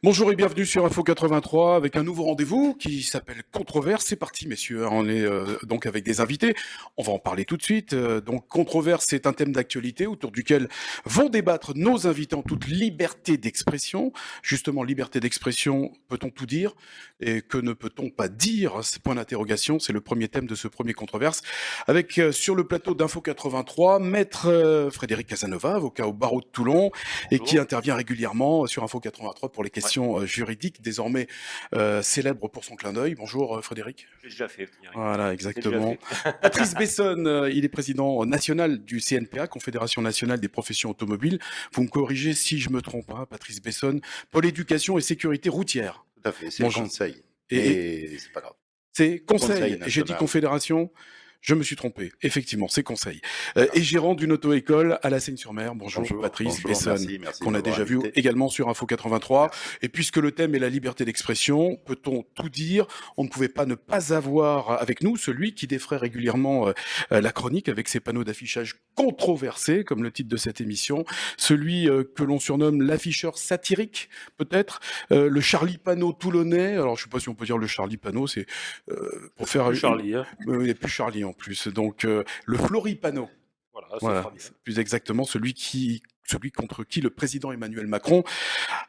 Bonjour et bienvenue sur Info 83 avec un nouveau rendez-vous qui s'appelle Controverse. C'est parti messieurs, on est donc avec des invités, on va en parler tout de suite. Donc Controverse, c'est un thème d'actualité autour duquel vont débattre nos invités en toute liberté d'expression. Justement, liberté d'expression, peut-on tout dire? Et que ne peut-on pas dire? C'est point d'interrogation, c'est le premier thème de ce premier Controverse. Avec sur le plateau d'Info 83, maître Frédéric Casanova, avocat au barreau de Toulon, et qui Bonjour. intervient régulièrement sur Info 83 pour les Ouais, questions juridiques, désormais célèbre pour son clin d'œil. Bonjour Frédéric. je l'ai déjà fait, Frédéric. Voilà, C'est déjà exactement. fait. Patrice Besson, il est président national du CNPA, Confédération nationale des professions automobiles. Vous me corrigez si je me trompe, hein, Patrice Besson, Pôle éducation et sécurité routière. Tout à fait, c'est le Bonjour. conseil, Et mais c'est pas grave. c'est Conseil conseil. J'ai dit national. confédération. Je me suis trompé. Effectivement, c'est conseil. Et Voilà. gérant d'une auto-école à la Seigne-sur-Mer. Bonjour, Bonjour, Patrice bonjour, Besson, merci de qu'on a m'avoir déjà vu invité. également sur Info 83. Merci. Et puisque le thème est la liberté d'expression, peut-on tout dire? On ne pouvait pas ne pas avoir avec nous celui qui défraie régulièrement la chronique avec ses panneaux d'affichage controversés, comme le titre de cette émission. Celui que l'on surnomme l'afficheur satirique, peut-être. Le Charlie Panot toulonnais. Alors, je ne sais pas si on peut dire le Charlie Panot, c'est pour C'est faire plus une, Charlie, hein. il n'y a plus Charlie en plus. Donc, le Floripano. Voilà, ça Voilà, sera bien. c'est plus exactement celui contre qui le président Emmanuel Macron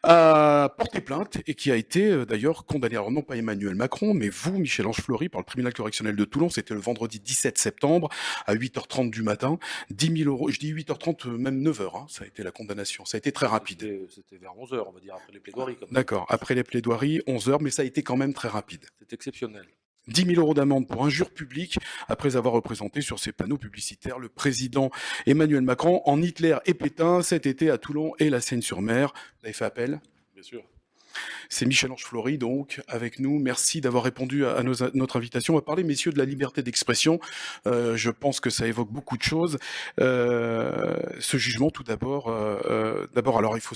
a porté plainte et qui a été d'ailleurs condamné. Alors non pas Emmanuel Macron, mais vous, Michel-Ange Fleury, par le tribunal correctionnel de Toulon. C'était le vendredi 17 septembre à 8h30 du matin. 10 000 euros, je dis 8h30, même 9h, hein, ça a été la condamnation. Ça a été très rapide. C'était vers 11 heures, on va dire, après les plaidoiries quand même. D'accord, après les plaidoiries, 11h, mais ça a été quand même très rapide. C'est exceptionnel. 10 000 euros d'amende pour injure publique après avoir représenté sur ses panneaux publicitaires le président Emmanuel Macron en Hitler et Pétain cet été à Toulon et la Seine-sur-Mer. Vous avez fait appel? Bien sûr. C'est Michel-Ange Flory, donc, avec nous. Merci d'avoir répondu à notre invitation. On va parler, messieurs, de la liberté d'expression. Je pense que ça évoque beaucoup de choses. Ce jugement, tout d'abord. D'abord, alors, il faut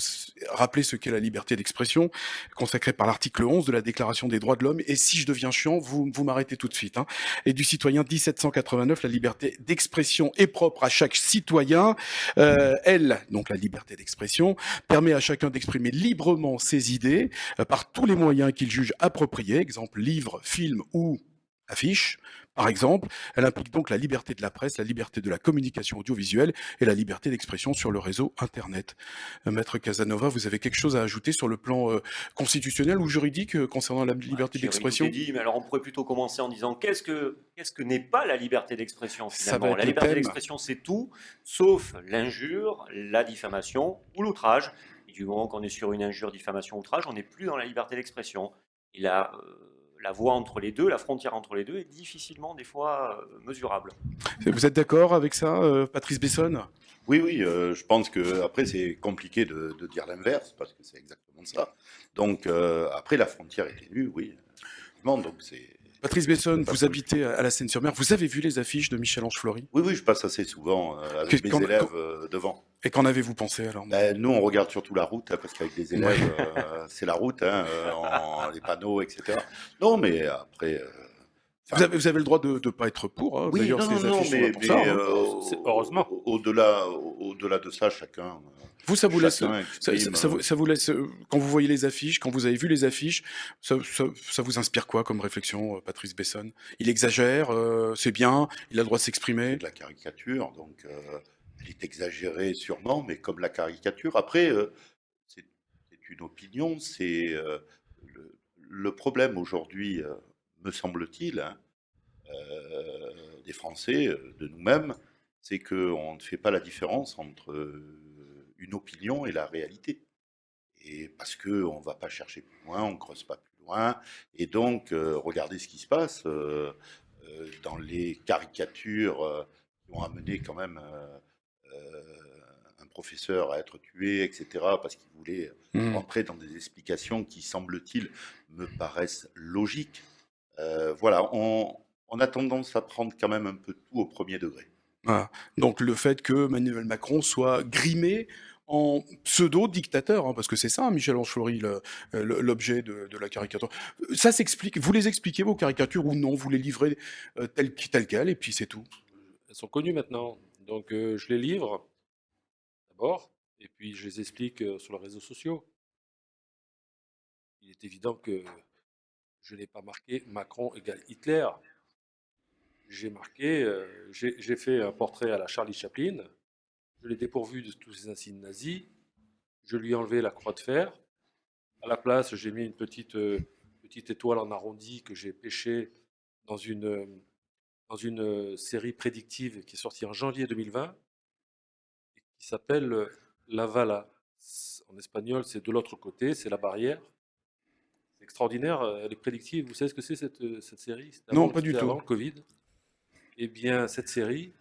rappeler ce qu'est la liberté d'expression, consacrée par l'article 11 de la Déclaration des droits de l'homme. Et si je deviens chiant, vous m'arrêtez tout de suite. Hein. Et du citoyen 1789, la liberté d'expression est propre à chaque citoyen. Elle, donc la liberté d'expression, permet à chacun d'exprimer librement ses idées par tous les moyens qu'il juge appropriés, exemple livre, film ou affiche. Par exemple, elle implique donc la liberté de la presse, la liberté de la communication audiovisuelle et la liberté d'expression sur le réseau Internet. Maître Casanova, vous avez quelque chose à ajouter sur le plan constitutionnel ou juridique concernant la Ouais, liberté Thierry, tout est d'expression? dit, mais alors on pourrait plutôt commencer en disant qu'est-ce que n'est pas la liberté d'expression Ça va finalement? être La le liberté thème. d'expression, c'est tout, sauf l'injure, la diffamation ou l'outrage. Et du moment qu'on est sur une injure, diffamation, outrage, on n'est plus dans la liberté d'expression. Et la voie entre les deux, la frontière entre les deux est difficilement des fois mesurable. Vous êtes d'accord avec ça, Patrice Besson? Oui, oui, je pense que après c'est compliqué de dire l'inverse parce que c'est exactement ça. Donc après la frontière est ténue, oui, effectivement. Donc Patrice Besson, ça vous peut le faire. habitez à la Seine-sur-Mer. Vous avez vu les affiches de Michel-Ange Flory? Oui, oui, je passe assez souvent avec mes Qu'en, élèves devant. et qu'en avez-vous pensé alors? Ben, nous, on regarde surtout la route, hein, parce qu'avec les Ouais. élèves, c'est la route, hein, les panneaux, etc. Non, mais après, enfin, Vous avez le droit de ne pas être pour. Hein. oui, D'ailleurs, non, non, ces non, affiches sont là pour ça. Hein. Heureusement. au-delà de ça, chacun, Vous, chacun exprime. ça vous laisse, quand vous voyez les affiches, quand vous avez vu les affiches, ça vous inspire quoi comme réflexion, Patrice Besson? Il exagère, c'est bien, il a le droit de C'est s'exprimer. de la caricature, donc elle est exagérée sûrement, mais comme la caricature. Après, c'est une opinion, le problème aujourd'hui, me semble-t-il, hein, des Français, de nous-mêmes, c'est qu'on ne fait pas la différence entre une opinion et la réalité. Et parce qu'on ne va pas chercher plus loin, on ne creuse pas plus loin. Et donc, regardez ce qui se passe dans les caricatures qui ont amené quand même un professeur à être tué, etc., parce qu'il voulait Hmm. rentrer dans des explications qui, semble-t-il, me paraissent logiques. Voilà, on a tendance à prendre quand même un peu tout au premier degré. Voilà. Donc le fait que Emmanuel Macron soit grimé en pseudo-dictateur, hein, parce que c'est ça, hein, Michel-Ange Flory, l'objet de la caricature. Ça s'explique. Vous les expliquez, vos caricatures, ou non? Vous les livrez telles quelles, et puis c'est tout. Elles sont connues maintenant. Donc je les livre d'abord, et puis je les explique sur les réseaux sociaux. est évident que je n'ai pas marqué Macron égale Hitler. J'ai fait un portrait à la Charlie Chaplin. Je l'ai dépourvu de tous ces insignes nazis. Je lui ai enlevé la croix de fer. À la place, j'ai mis une petite étoile en arrondi que j'ai pêchée dans une série prédictive qui est sortie en janvier 2020 et qui s'appelle La Vala. En espagnol, c'est de l'autre côté, c'est la barrière. C'est extraordinaire, elle est prédictive. Vous savez ce que c'est cette série? Non, pas du C'était tout. avant le Covid. Eh bien, cette série,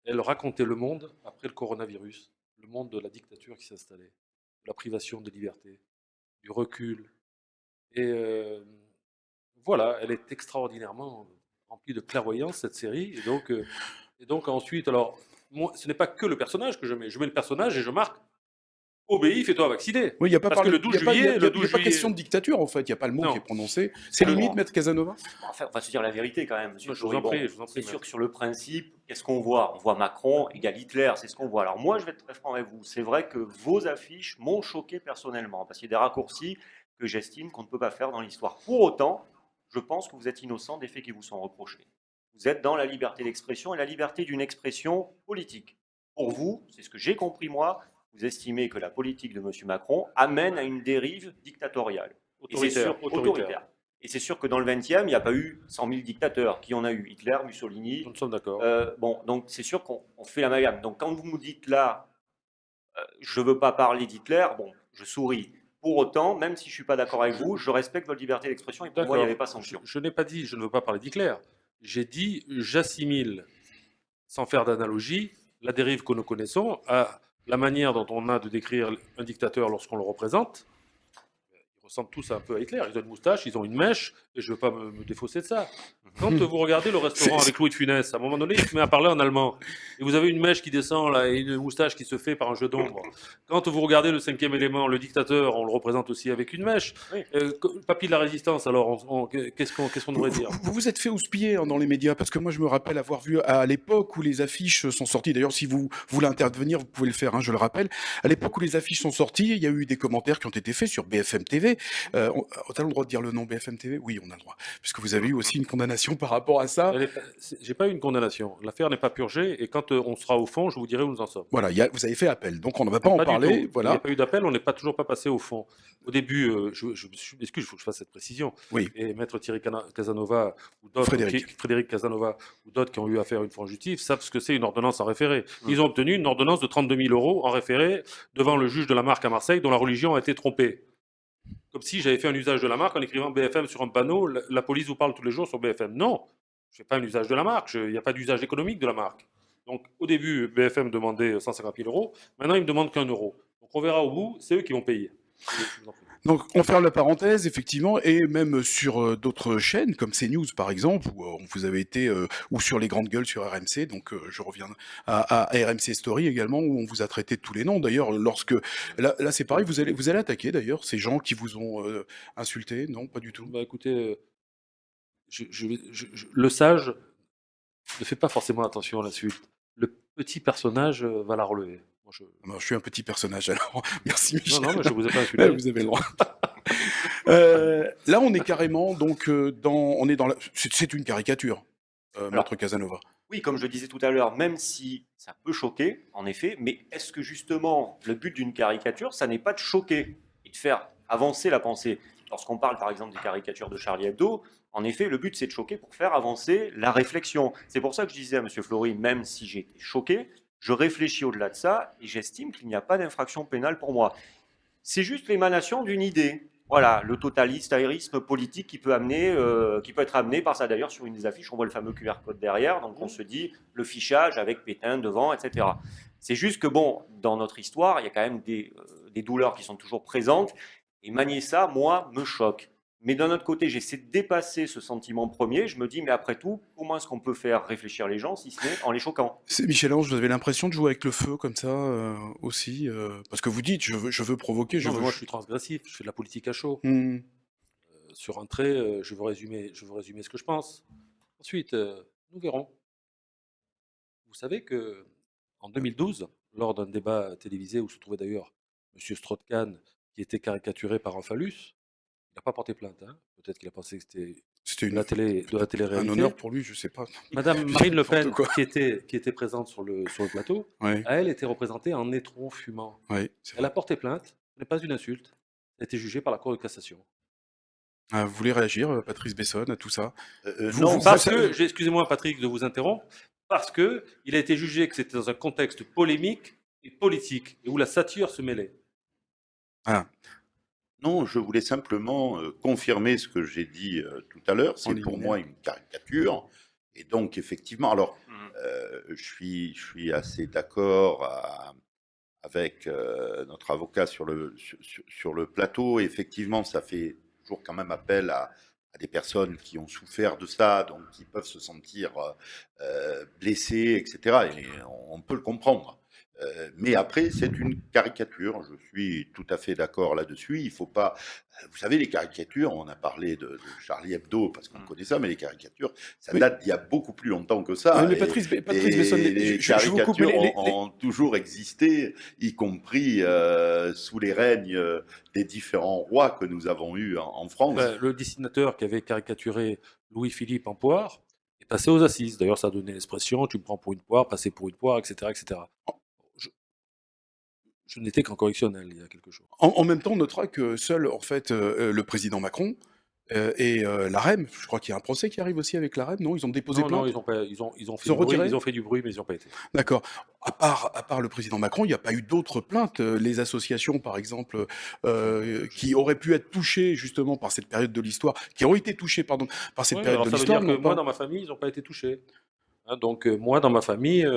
elle racontait le monde après le coronavirus, le monde de la dictature qui s'installait, de la privation de liberté, du recul. Et voilà, elle est extraordinairement remplie de clairvoyance, cette série. Et donc ensuite, alors, moi, ce n'est pas que le personnage que je mets. Je mets le personnage et je marque obéis, fais-toi vacciner. Oui, il n'y a pas, Parce que le 12 juillet, y a pas question de dictature, en fait. Il n'y a pas le mot qui est Non. prononcé. C'est Alors, limite, Maître Casanova? Enfin, on va se dire la vérité quand même, monsieur Je vous Flory. en prie, Bon, je vous en c'est prie. sûr maître. que sur le principe, qu'est-ce qu'on voit? On voit Macron égale Hitler, c'est ce qu'on voit. Alors moi, je vais être très franc avec vous. C'est vrai que vos affiches m'ont choqué personnellement, parce qu'il y a des raccourcis que j'estime qu'on ne peut pas faire dans l'histoire. Pour autant, je pense que vous êtes innocent des faits qui vous sont reprochés. Vous êtes dans la liberté d'expression et la liberté d'une expression politique. Pour vous, c'est ce que j'ai compris moi, vous estimez que la politique de M. Macron amène à une dérive dictatoriale. Et c'est sûr, autoritaire. Et c'est sûr que dans le XXe, il n'y a pas eu 100 000 dictateurs. Qui en a eu? Hitler, Mussolini. Nous sommes d'accord. Bon, donc c'est sûr qu'on fait l'amalgame. Donc quand vous me dites là, je ne veux pas parler d'Hitler, bon, je souris. Pour autant, même si je ne suis pas d'accord avec vous, je respecte votre liberté d'expression et pour moi, il n'y avait pas sanction. Je n'ai pas dit je ne veux pas parler d'Hitler. J'ai dit j'assimile, sans faire d'analogie, la dérive que nous connaissons à la manière dont on a de décrire un dictateur lorsqu'on le représente. Ils ressemblent tous un peu à Hitler. Ils ont une moustache, ils ont une mèche, et je ne veux pas me défausser de ça. Quand vous regardez le restaurant avec Louis de Funès, à un moment donné, il se met à parler en allemand. Et vous avez une mèche qui descend là, et une moustache qui se fait par un jeu d'ombre. Quand vous regardez le cinquième élément, le dictateur, on le représente aussi avec une mèche. Oui. Papy de la résistance, alors, qu'est-ce qu'on devrait dire? Vous vous êtes fait houspiller dans les médias, parce que moi je me rappelle avoir vu à l'époque où les affiches sont sorties, d'ailleurs si vous voulez intervenir, vous pouvez le faire, je le rappelle, à l'époque où les affiches sont sorties, il y a eu des commentaires qui ont été faits sur BFM TV. On a le droit de dire le nom BFM TV? Oui, on a le droit, puisque vous avez eu aussi une condamnation par rapport à ça. J'ai pas eu une condamnation. L'affaire n'est pas purgée, et quand on sera au fond, je vous dirai où nous en sommes. Voilà, vous avez fait appel, donc on ne va pas en Pas du parler. tout. Il n'y Voilà. a pas eu d'appel, on n'est toujours pas passé au fond. Au début, je m'excuse, il faut que je fasse cette précision. Oui. Et Maître Thierry Casanova ou d'autres, Frédéric Casanova ou d'autres qui ont eu affaire à une fois en justice savent ce que c'est une ordonnance en référé. Ils ont obtenu une ordonnance de 32 000 € en référé devant le juge de la marque à Marseille dont la religion a été trompée. Comme si j'avais fait un usage de la marque en écrivant BFM sur un panneau, la police vous parle tous les jours sur BFM. Non, je ne fais pas un usage de la marque, il n'y a pas d'usage économique de la marque. Donc au début, BFM demandait 150 000 €, maintenant ils me demandent qu'1 €. Donc on verra au bout, c'est eux qui vont payer. Donc on ferme la parenthèse, effectivement, et même sur d'autres chaînes, comme CNews par exemple, où vous avez été, ou sur les grandes gueules sur RMC, donc je reviens à RMC Story également, où on vous a traité de tous les noms. D'ailleurs, là c'est pareil, vous allez attaquer d'ailleurs ces gens qui vous ont insulté, non, pas du tout. Bah écoutez, le sage ne fait pas forcément attention à la suite. Le petit personnage va la relever. Moi, je suis un petit personnage alors. Merci Michel. Non, mais je vous ai pas insulté. Vous avez le droit. Là, on est carrément donc c'est une caricature, Maître Casanova. Oui, comme je le disais tout à l'heure, même si ça peut choquer, en effet, mais est-ce que justement le but d'une caricature, ça n'est pas de choquer et de faire avancer la pensée? Lorsqu'on parle par exemple des caricatures de Charlie Hebdo, en effet, le but c'est de choquer pour faire avancer la réflexion. C'est pour ça que je disais à M. Flory, même si j'ai été choqué, je réfléchis au-delà de ça et j'estime qu'il n'y a pas d'infraction pénale pour moi. C'est juste l'émanation d'une idée. Voilà, le totalitarisme politique qui peut être amené par ça. D'ailleurs, sur une des affiches, on voit le fameux QR code derrière, donc on se dit le fichage avec Pétain devant, etc. C'est juste que, bon, dans notre histoire, il y a quand même des douleurs qui sont toujours présentes, et manier ça, moi, me choque. Mais d'un autre côté, j'essaie de dépasser ce sentiment premier. Je me dis, mais après tout, comment est-ce qu'on peut faire réfléchir les gens si ce n'est en les choquant? C'est Michel-Ange, vous avez l'impression de jouer avec le feu comme ça aussi, parce que vous dites, je veux provoquer, moi je suis transgressif, je fais de la politique à chaud. Sur un trait, je veux résumer ce que je pense. Ensuite, nous verrons. Vous savez que en 2012, lors d'un débat télévisé où se trouvait d'ailleurs M. Strauss-Kahn, qui était caricaturé par un phallus, Il n'a pas porté plainte, hein. Peut-être qu'il a pensé que c'était C'était de la un télé-réalité. honneur pour lui, je sais pas. Madame Je dis Marine Le n'importe Pen, quoi. qui était présente sur le plateau, Ouais, elle était représentée en étron fumant. ouais, c'est Elle a vrai. porté plainte, ce n'est pas une insulte. Elle a été jugée par la Cour de cassation. Ah, vous voulez réagir, Patrice Bessonne, à tout ça? Non, Parce que, excusez-moi Patrick de vous interrompre, parce que il a été jugé que c'était dans un contexte polémique et politique, et où la satire se mêlait. Ah, non, je voulais simplement confirmer ce que j'ai dit tout à l'heure. C'est pour liminaire. moi une caricature. Et donc, effectivement, alors, Mhm. je suis assez d'accord avec notre avocat sur le plateau. Effectivement, ça fait toujours quand même appel à des personnes qui ont souffert de ça, donc qui peuvent se sentir blessées, etc. Et on peut le comprendre. Mais après, c'est une caricature. Je suis tout à fait d'accord là-dessus. Il faut pas. Vous savez, les caricatures, on a parlé de Charlie Hebdo parce qu'on connaît ça, mais les caricatures, ça Oui. date d'il y a beaucoup plus longtemps que ça. Mais Et Patrice Bessonne, les je vous coupe, mais caricatures ont toujours existé, y compris sous les règnes des différents rois que nous avons eus en France. Ben, le dessinateur qui avait caricaturé Louis-Philippe en poire est passé aux assises. D'ailleurs, ça a donné l'expression tu me prends pour une poire, passer pour une poire, etc. etc. Je, je n'étais qu'en correctionnel il y a quelques jours. En même temps, on notera que seul, en fait, le président Macron et l'AREM, je crois qu'il y a un procès qui arrive aussi avec l'AREM, non? Ils ont déposé Non, non, plainte? ils ont, pas, ils ont fait Ils ont du bruit, retiré? ils ont fait du bruit, mais ils n'ont pas été. D'accord. À part le président Macron, il n'y a pas eu d'autres plaintes. Les associations, par exemple, qui auraient pu être touchées justement par cette période de l'histoire, qui ont été touchées, pardon, par cette Oui, période alors de ça veut l'histoire, dire que non moi, pas? dans ma famille, ils n'ont pas été touchés. Hein, donc, moi, dans ma famille,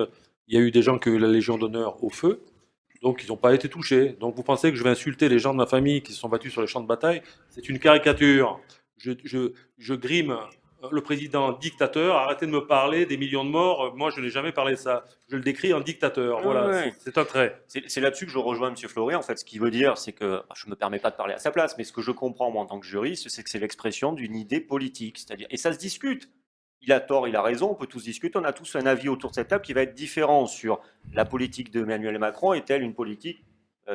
il y a eu des gens qui ont eu la Légion d'honneur au feu, donc ils n'ont pas été touchés. Donc, vous pensez que je vais insulter les gens de ma famille qui se sont battus sur les champs de bataille? C'est une caricature. Je grime le président dictateur. Arrêtez de me parler des millions de morts. Moi, je n'ai jamais parlé de ça. Je le décris en dictateur. Ouais, Voilà, ouais. c'est un trait. C'est là-dessus que je rejoins M. Fleury. En fait, ce qu'il veut dire, c'est que je ne me permets pas de parler à sa place, mais ce que je comprends, moi, en tant que juriste, c'est que c'est l'expression d'une idée politique. C'est-à-dire, et ça se discute. Il a tort, il a raison, on peut tous discuter. On a tous un avis autour de cette table qui va être différent sur la politique de Emmanuel Macron. Est-elle une politique,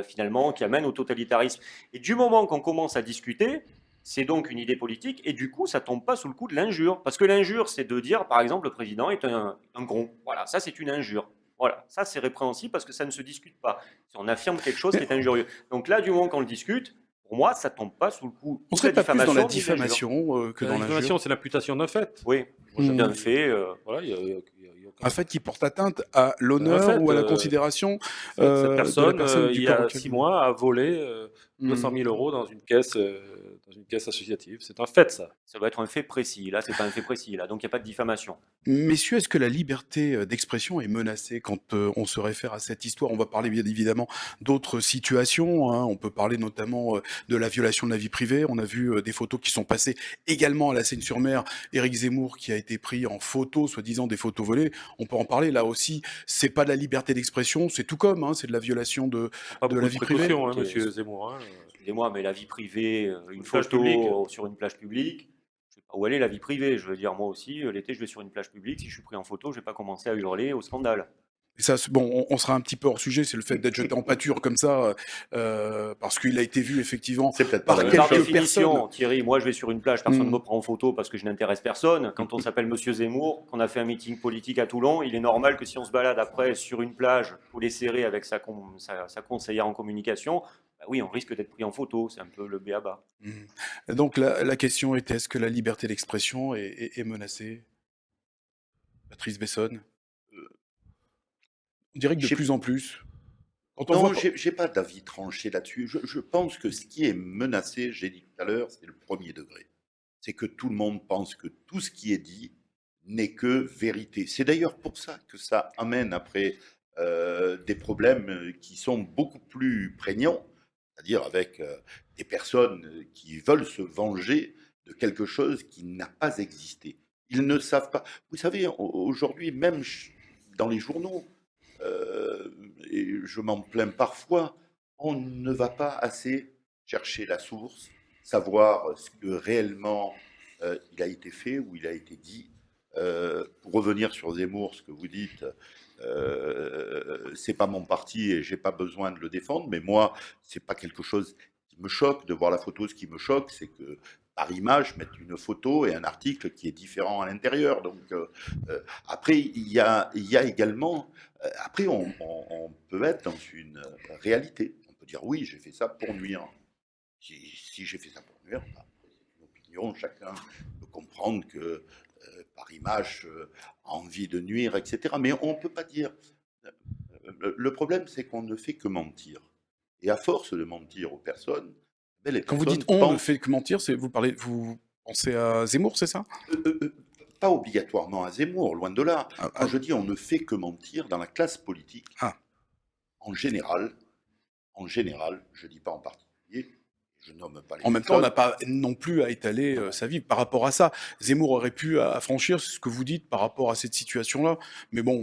finalement, qui amène au totalitarisme? Et du moment qu'on commence à discuter, c'est donc une idée politique, et du coup, ça tombe pas sous le coup de l'injure. Parce que l'injure, c'est de dire, par exemple, le président est un gros. Voilà, ça, c'est une injure. Voilà, ça c'est répréhensible parce que ça ne se discute pas. Si on affirme quelque chose qui est injurieux. Donc là, du moment qu'on le discute, pour moi, ça tombe pas sous le coup. On ni de serait pas plus dans la ni de l'injure. diffamation que La dans diffamation, l'injure? c'est l'imputation d'un fait. Oui, Hmm. d'un fait. Voilà, il y a aucun- Un fait qui porte atteinte à un l'honneur fait, ou à la considération cette de la personne, personne il du y corps a auquel 6 mois, a volé 200 000 euros dans une caisse associative. C'est un fait, ça. Ça doit être un fait précis. Là, c'est pas un fait précis. Là, donc il n'y a pas de diffamation. Messieurs, est-ce que la liberté d'expression est menacée quand on se réfère à cette histoire? On va parler bien évidemment d'autres situations, hein. On peut parler notamment de la violation de la vie privée. On a vu des photos qui sont passées également à la Seine-sur-Mer. Éric Zemmour qui a été pris en photo, soi-disant des photos volées. On peut en parler là aussi. C'est pas de la liberté d'expression, c'est tout comme, hein, c'est de la violation de Pas la beaucoup de vie privée. précautions, hein, Ok. monsieur Zemmour. Hein. Excusez-moi, mais la vie privée, une plage photo publique. sur une plage publique, je sais pas où elle est la vie privée. Je veux dire, moi aussi, l'été, je vais sur une plage publique. Si je suis pris en photo, je vais pas commencer à hurler au scandale. Et ça, bon, on sera un petit peu hors sujet, c'est le fait d'être jeté en pâture comme ça, parce qu'il a été vu effectivement C'est peut-être par pas la Mais même par quelques chose. définition, personnes. Thierry, moi je vais sur une plage, personne ne Mm. me prend en photo parce que je n'intéresse personne. Quand on s'appelle Monsieur Zemmour, qu'on a fait un meeting politique à Toulon, il est normal que si on se balade après sur une plage, pour les serrer avec sa conseillère en communication, bah oui, on risque d'être pris en photo. C'est un peu le b.a.-ba. Donc la question était, est-ce que la liberté d'expression est menacée? Patrice Bessonne? On dirait que de J'ai- plus en plus. Quand on Non, voit... j'ai pas d'avis tranché là-dessus. Je pense que ce qui est menacé, j'ai dit tout à l'heure, c'est le premier degré. C'est que tout le monde pense que tout ce qui est dit n'est que vérité. C'est d'ailleurs pour ça que ça amène après des problèmes qui sont beaucoup plus prégnants, c'est-à-dire avec des personnes qui veulent se venger de quelque chose qui n'a pas existé. Ils ne savent pas. Vous savez, aujourd'hui, même dans les journaux, et je m'en plains parfois, on ne va pas assez chercher la source, savoir ce que réellement il a été fait ou il a été dit. Pour revenir sur Zemmour, ce que vous dites, c'est pas mon parti et j'ai pas besoin de le défendre, mais moi, c'est pas quelque chose qui me choque de voir la photo. Ce qui me choque, c'est que par image, mettre une photo et un article qui est différent à l'intérieur. Donc, après, il y a également... après, on peut être dans une réalité. On peut dire, oui, j'ai fait ça pour nuire. Si j'ai fait ça pour nuire, bah, c'est une opinion. Chacun peut comprendre que, par image, a envie de nuire, etc. Mais on ne peut pas dire... Le problème, c'est qu'on ne fait que mentir. Et à force de mentir aux personnes, ben, les Quand vous personnes dites on ne pensent, fait que mentir, vous pensez à Zemmour, c'est ça? pas obligatoirement à Zemmour, loin de là. Ah, Quand je dis on ne fait que mentir, dans la classe politique, ah. en général, je ne dis pas en particulier, je nomme pas les En même temps, on n'a personnes. pas non plus à étaler sa vie par rapport à ça. Zemmour aurait pu affranchir ce que vous dites par rapport à cette situation-là. Mais bon,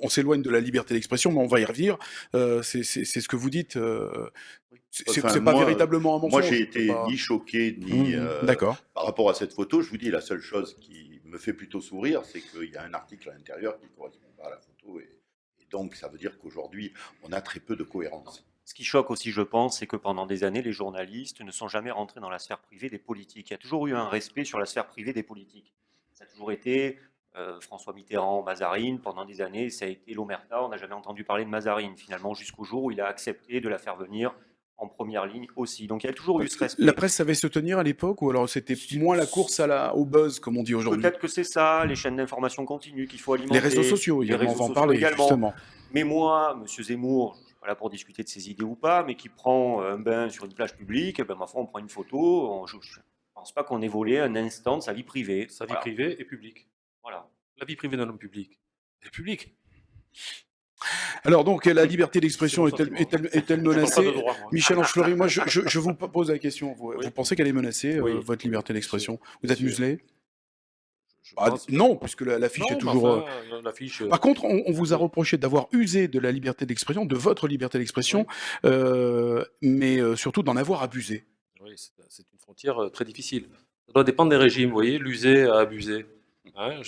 on s'éloigne de la liberté d'expression, mais on va y revenir. C'est ce que vous dites. Enfin, C'est pas véritablement un moi mensonge. j'ai C'est été pas... ni choqué, ni D'accord. par rapport à cette photo. Je vous dis, la seule chose qui me fait plutôt sourire, c'est qu'il y a un article à l'intérieur qui ne correspond pas à la photo. Et donc, ça veut dire qu'aujourd'hui, on a très peu de cohérence. Ce qui choque aussi, je pense, c'est que pendant des années, les journalistes ne sont jamais rentrés dans la sphère privée des politiques. Il y a toujours eu un respect sur la sphère privée des politiques. Ça a toujours été François Mitterrand, Mazarine. Pendant des années, ça a été l'omerta. On n'a jamais entendu parler de Mazarine, finalement, jusqu'au jour où il a accepté de la faire venir en première ligne aussi. Donc il y a toujours eu ce La respect. presse savait se tenir à l'époque, ou alors c'était moins la course au buzz, comme on dit aujourd'hui? Peut-être que c'est ça, les chaînes d'information continue qu'il faut alimenter. Les réseaux sociaux les également, on réseaux va en sociaux parler, également. justement. Mais moi, M. Zemmour, je ne suis pas là pour discuter de ses idées ou pas, mais qui prend un bain sur une plage publique, ben, ma foi, on prend une photo. Je ne pense pas qu'on ait volé un instant de sa vie privée. Sa vie Voilà. privée est publique. Voilà. La vie privée d'un homme public est publique. Alors donc, la liberté d'expression C'est mon sentiment. est-elle Je parle pas menacée? de droit, moi. Michel Ange-Fleury, moi je vous pose la question. Vous Oui. pensez qu'elle est menacée, Oui. votre liberté d'expression? Vous êtes Monsieur. muselé? Je Ah, pense. non, puisque l'affiche est Non, mais toujours... enfin, l'affiche. Par contre, on vous a oui. reproché d'avoir usé de la liberté d'expression, de votre liberté d'expression, Oui. mais surtout d'en avoir abusé. Oui, c'est une frontière très difficile. Ça doit dépendre des régimes, vous voyez, l'user à abuser. Hein,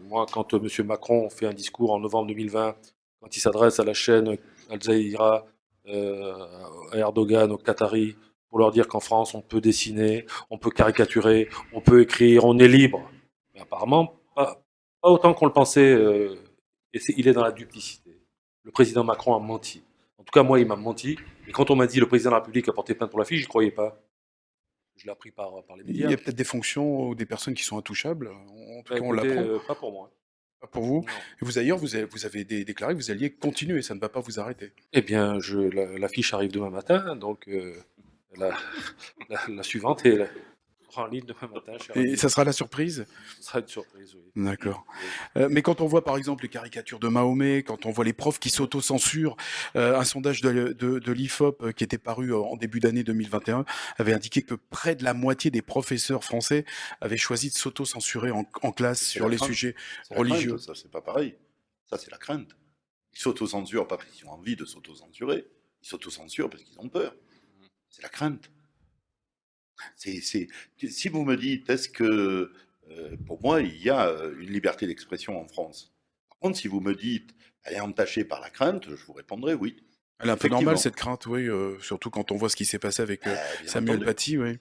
moi, quand M. Macron fait un discours en novembre 2020, quand il s'adresse à la chaîne Al Jazeera, à Erdogan, aux Qataris, pour leur dire qu'en France, on peut dessiner, on peut caricaturer, on peut écrire, on est libre. Mais apparemment, pas autant qu'on le pensait, il est dans la duplicité. Le président Macron a menti. En tout cas, moi, il m'a menti. Et quand on m'a dit le président de la République a porté plainte pour la fille, je ne croyais pas. Je l'ai appris par les Il médias. y a peut-être des fonctions ou des personnes qui sont intouchables. En tout cas, on Écoutez, l'apprend. pas pour moi. Pas pour vous. Non. Et vous, d'ailleurs, vous avez déclaré que vous alliez continuer. Ça ne va pas vous arrêter. Eh bien, l'affiche arrive demain matin, donc la suivante est en ligne demain matin. Et ça sera la surprise? Ce sera une surprise, oui. D'accord. Oui. Mais quand on voit par exemple les caricatures de Mahomet, quand on voit les profs qui s'auto-censurent, un sondage de l'IFOP qui était paru en début d'année 2021 avait indiqué que près de la moitié des professeurs français avaient choisi de s'auto-censurer en classe C'est sur la les crainte. sujets C'est la religieux. crainte, ça, c'est pas pareil. Ça, c'est la crainte. Ils s'autocensurent pas parce qu'ils ont envie de s'autocensurer. Ils s'autocensurent parce qu'ils ont peur. C'est la crainte. Si vous me dites, est-ce que, pour moi, il y a une liberté d'expression en France. Par contre, si vous me dites, elle est entachée par la crainte, je vous répondrai oui. Elle est un peu normale Effectivement. cette crainte, oui, surtout quand on voit ce qui s'est passé avec Bien Samuel entendu. Paty, oui.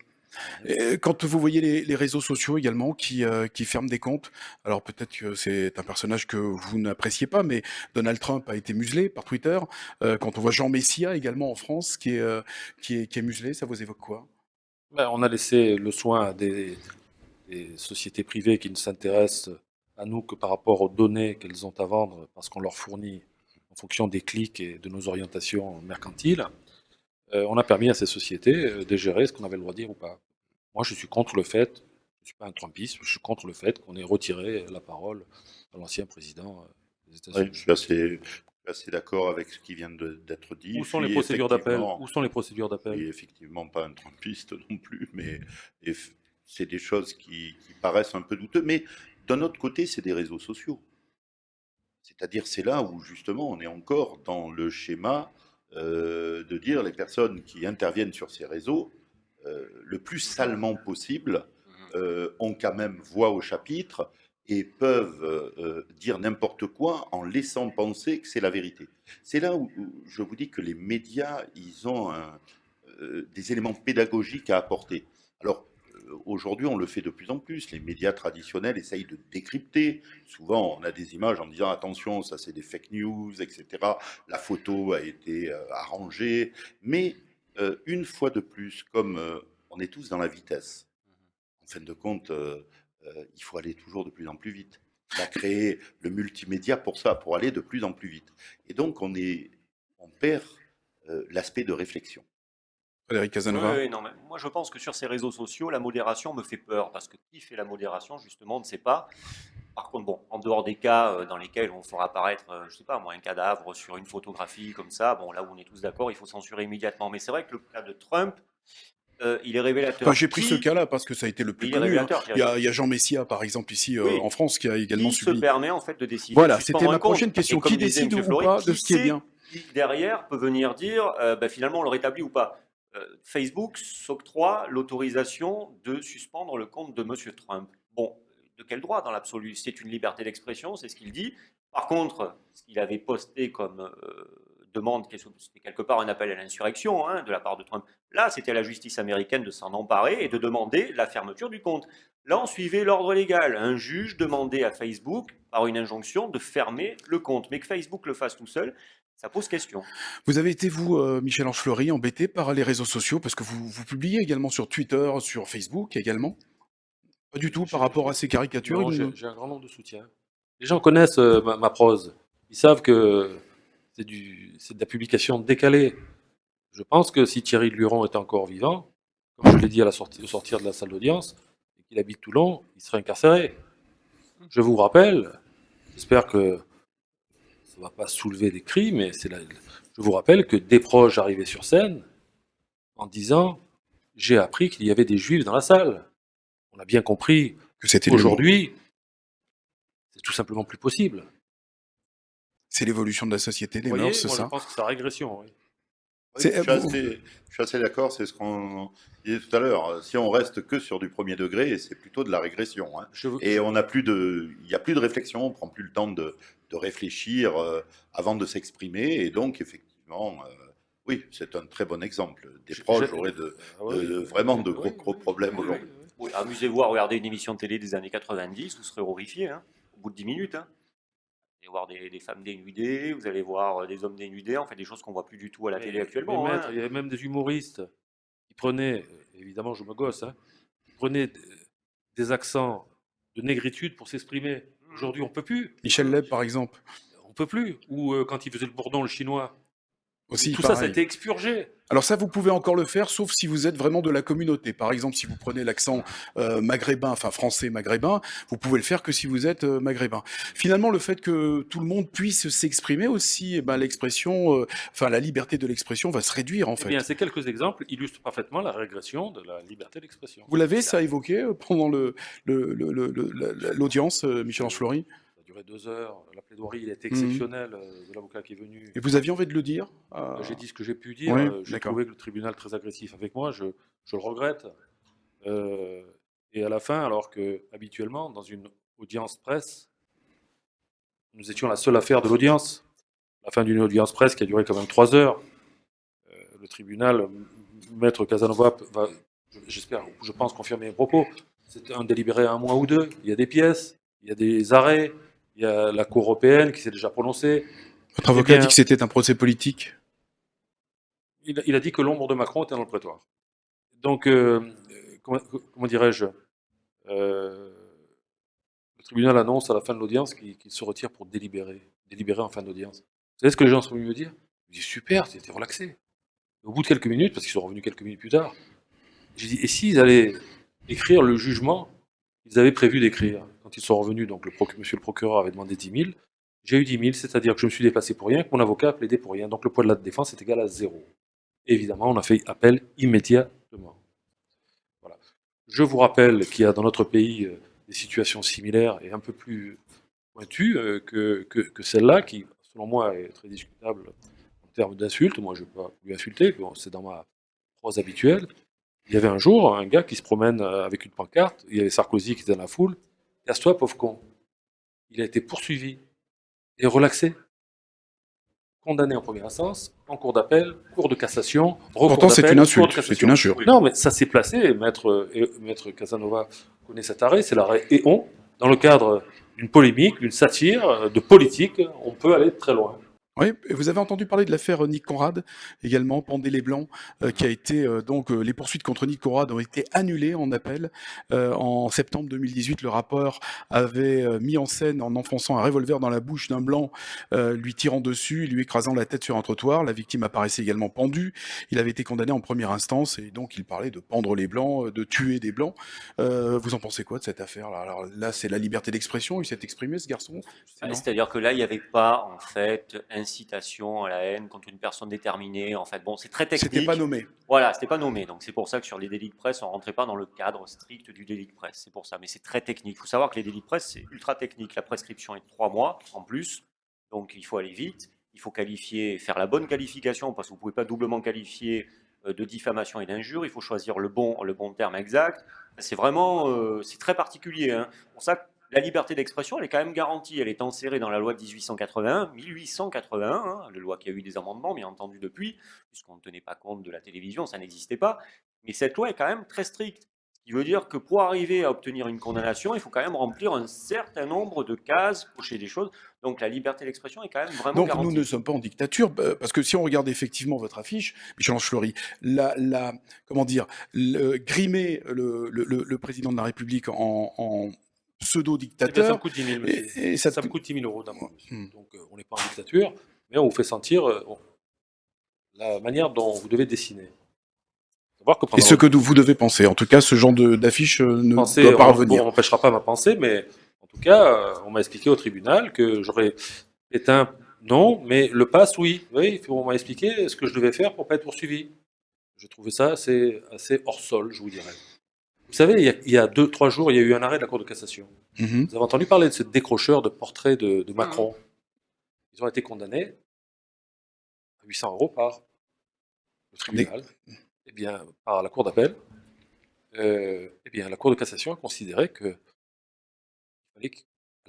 Et quand vous voyez les réseaux sociaux également qui ferment des comptes, alors peut-être que c'est un personnage que vous n'appréciez pas, mais Donald Trump a été muselé par Twitter. Quand on voit Jean Messia également en France qui est muselé, ça vous évoque quoi? On a laissé le soin à des sociétés privées qui ne s'intéressent à nous que par rapport aux données qu'elles ont à vendre, parce qu'on leur fournit en fonction des clics et de nos orientations mercantiles. On a permis à ces sociétés de gérer ce qu'on avait le droit de dire ou pas. Moi, je suis contre le fait, je ne suis pas un Trumpiste, je suis contre le fait qu'on ait retiré la parole à l'ancien président des Oui, États-Unis. je suis assez d'accord avec ce qui vient d'être dit. Où sont les Puis, procédures d'appel? effectivement, Où sont les procédures je suis d'appel? effectivement pas un trumpiste non plus, mais c'est des choses qui paraissent un peu douteuses. Mais d'un autre côté, c'est des réseaux sociaux. C'est-à-dire, c'est là où justement on est encore dans le schéma de dire les personnes qui interviennent sur ces réseaux, le plus salement possible, ont quand même voix au chapitre et peuvent dire n'importe quoi en laissant penser que c'est la vérité. C'est là où je vous dis que les médias, ils ont des éléments pédagogiques à apporter. Alors, aujourd'hui, on le fait de plus en plus. Les médias traditionnels essayent de décrypter. Souvent, on a des images en disant attention, ça c'est des fake news, etc. La photo a été arrangée. Mais une fois de plus, comme on est tous dans la vitesse, en fin de compte, il faut aller toujours de plus en plus vite. On a créé le multimédia pour ça, pour aller de plus en plus vite. Et donc, on perd l'aspect de réflexion. Frédéric Casanova. Oui, non, mais moi je pense que sur ces réseaux sociaux, la modération me fait peur parce que qui fait la modération, justement, on ne sait pas. Par contre, bon, en dehors des cas dans lesquels on fera apparaître, je sais pas moi, un cadavre sur une photographie comme ça, bon, là où on est tous d'accord, il faut censurer immédiatement. Mais c'est vrai que le cas de Trump, il est révélateur. Enfin, j'ai pris ce cas-là parce que ça a été le plus Il est connu. révélateur, Il y a Jean Messia, par exemple, ici Oui. en France, qui a également Qui se subi. permet en fait de décider. Voilà, de suspendre c'était ma un compte. prochaine question. Et comme Qui disait décide M. ou Flory, pas de ce qui est bien? Qui derrière peut venir dire ben, finalement on le rétablit ou pas. Facebook s'octroie l'autorisation de suspendre le compte de M. Trump. Bon, de quel droit dans l'absolu? C'est une liberté d'expression, c'est ce qu'il dit. Par contre, ce qu'il avait posté comme demande, c'était quelque part un appel à l'insurrection hein, de la part de Trump. Là, c'était à la justice américaine de s'en emparer et de demander la fermeture du compte. Là, on suivait l'ordre légal. Un juge demandait à Facebook, par une injonction, de fermer le compte. Mais que Facebook le fasse tout seul, ça pose question. Vous avez été, vous, Michel-Ange Fleury, embêté par les réseaux sociaux parce que vous publiez également sur Twitter, sur Facebook également? Pas du tout par rapport à ces caricatures? Non, j'ai un grand nombre de soutiens. Les gens connaissent ma prose. Ils savent que c'est de la publication décalée. Je pense que si Thierry Luron était encore vivant, comme je l'ai dit au sortir de la salle d'audience, et qu'il habite Toulon, il serait incarcéré. Je vous rappelle, j'espère que ça ne va pas soulever des cris, mais je vous rappelle que Desproges arrivait sur scène en disant « J'ai appris qu'il y avait des juifs dans la salle ». On a bien compris que c'était qu'aujourd'hui, c'est tout simplement plus possible. C'est l'évolution de la société, des Vous mœurs, voyez, c'est moi, ça? je pense que c'est la régression. Oui. Oui, C'est- je suis assez d'accord, c'est ce qu'on disait tout à l'heure. Si on reste que sur du premier degré, c'est plutôt de la régression. Hein. Et on n'a plus il n'y a plus de réflexion, on prend plus le temps de réfléchir avant de s'exprimer. Et donc, effectivement, oui, c'est un très bon exemple. Des proches auraient vraiment de gros problèmes aujourd'hui. Oui, amusez-vous à regarder une émission de télé des années 90, vous serez horrifiés, hein, au bout de 10 minutes. Hein. Vous allez voir des femmes dénudées, vous allez voir des hommes dénudés, en fait des choses qu'on voit plus du tout à la télé actuellement. Mais Hein. maître, il y avait même des humoristes qui prenaient, évidemment je me gosse, hein, qui prenaient des accents de négritude pour s'exprimer. Aujourd'hui on peut plus. Michel Leb, par exemple. On peut plus. Ou quand il faisait le bourdon, le chinois. Aussi, Tout ça a pareil. été expurgé. Alors ça, vous pouvez encore le faire, sauf si vous êtes vraiment de la communauté. Par exemple, si vous prenez l'accent maghrébin, enfin français maghrébin, vous pouvez le faire que si vous êtes maghrébin. Finalement, le fait que tout le monde puisse s'exprimer aussi, eh ben, l'expression, enfin la liberté de l'expression va se réduire en Eh fait. bien, ces quelques exemples illustrent parfaitement la régression de la liberté d'expression. Vous l'avez ça évoqué pendant l'audience, Michel-Ange Fleury? Ça a duré 2 heures. La plaidoirie il est exceptionnelle de l'avocat qui est venu. Et vous aviez envie de le dire? J'ai dit ce que j'ai pu dire. Oui, j'ai d'accord. trouvé que le tribunal très agressif avec moi. Je le regrette. Et à la fin, alors que habituellement, dans une audience presse, nous étions la seule affaire de l'audience. La fin d'une audience presse qui a duré quand même 3 heures. Le tribunal, maître Casanova va, j'espère, je pense confirmer mes propos. C'est un délibéré à 1 mois ou 2. Il y a des pièces, il y a des arrêts, il y a la Cour européenne qui s'est déjà prononcée. Votre avocat a dit que c'était un procès politique? Il a dit que l'ombre de Macron était dans le prétoire. Donc, comment dirais-je, le tribunal annonce à la fin de l'audience qu'il se retire pour délibérer en fin d'audience. Vous savez ce que les gens sont venus me dire? Je dis super, c'était relaxé. Au bout de quelques minutes, parce qu'ils sont revenus quelques minutes plus tard, j'ai dit, et s'ils allaient écrire le jugement qu'ils avaient prévu d'écrire? Quand ils sont revenus, donc monsieur le procureur avait demandé 10 000, j'ai eu 10 000, c'est-à-dire que je me suis déplacé pour rien, que mon avocat a plaidé pour rien, donc le poids de la défense est égal à 0. Évidemment, on a fait appel immédiatement. Voilà. Je vous rappelle qu'il y a dans notre pays des situations similaires et un peu plus pointues que celle-là, qui, selon moi, est très discutable en termes d'insultes. Moi, je ne vais pas lui insulter, bon, c'est dans ma prose habituelle. Il y avait un jour un gars qui se promène avec une pancarte, il y avait Sarkozy qui était dans la foule, « Casse-toi, pauvre con ». Il a été poursuivi et relaxé. condamné en première instance, en cour d'appel, cour de cassation, recours Pourtant, c'est d'appel, une cour de insulte, c'est cassation. une injure. Oui. Non, mais ça s'est placé, Maître Casanova connaît cet arrêt, c'est l'arrêt Éon. Dans le cadre d'une polémique, d'une satire, de politique, on peut aller très loin. Oui, et vous avez entendu parler de l'affaire Nick Conrad, également, Pendez les Blancs, qui a été, les poursuites contre Nick Conrad ont été annulées en appel. En septembre 2018, le rappeur avait mis en scène en enfonçant un revolver dans la bouche d'un blanc, lui tirant dessus, lui écrasant la tête sur un trottoir. La victime apparaissait également pendue. Il avait été condamné en première instance, et donc il parlait de pendre les blancs, de tuer des blancs. Vous en pensez quoi de cette affaire-là? Alors là, c'est la liberté d'expression, il s'est exprimé, ce garçon? Non. C'est-à-dire que là, il n'y avait pas, en fait, incitation à la haine contre une personne déterminée. En fait, bon, c'est très technique. C'était pas nommé. Voilà, c'était pas nommé. Donc c'est pour ça que sur les délits de presse, on rentrait pas dans le cadre strict du délit de presse. C'est pour ça. Mais c'est très technique. Il faut savoir que les délits de presse, c'est ultra technique. La prescription est de 3 mois en plus. Donc il faut aller vite. Il faut qualifier, faire la bonne qualification parce que vous ne pouvez pas doublement qualifier de diffamation et d'injure. Il faut choisir le bon terme exact. C'est vraiment, c'est très particulier. Hein. Pour ça, la liberté d'expression, elle est quand même garantie. Elle est enserrée dans la loi de 1881, hein, la loi qui a eu des amendements, bien entendu, depuis, puisqu'on ne tenait pas compte de la télévision, ça n'existait pas. Mais cette loi est quand même très stricte. Ce qui veut dire que pour arriver à obtenir une condamnation, il faut quand même remplir un certain nombre de cases, cocher des choses. Donc la liberté d'expression est quand même vraiment Donc garantie. nous ne sommes pas en dictature, parce que si on regarde effectivement votre affiche, Michel-Ange Fleury, grimer le président de la République en Eh bien, ça pseudo-dictateur, me coûte 10 000, monsieur. et ça Ça te- me coûte 10 000 euros d'amende, monsieur. Hmm. Donc, on n'est pas en dictature, mais on vous fait sentir la manière dont vous devez dessiner. Savoir que et pendant ce que vous devez penser. En tout cas, ce genre d'affiche ne pensée, doit pas on revenir. n'empêchera pas ma pensée, mais en tout cas, on m'a expliqué au tribunal que j'aurais éteint non, mais le pass, oui. Oui, on m'a expliqué ce que je devais faire pour ne pas être poursuivi. J'ai trouvé ça assez hors sol, je vous dirais. Vous savez, il y a 2-3 jours, il y a eu un arrêt de la Cour de cassation. Mhm. Vous avez entendu parler de ce décrocheur de portrait de Macron. Ils ont été condamnés à 800 euros par le tribunal, eh bien, par la Cour d'appel. Eh bien, la Cour de cassation a considéré que elle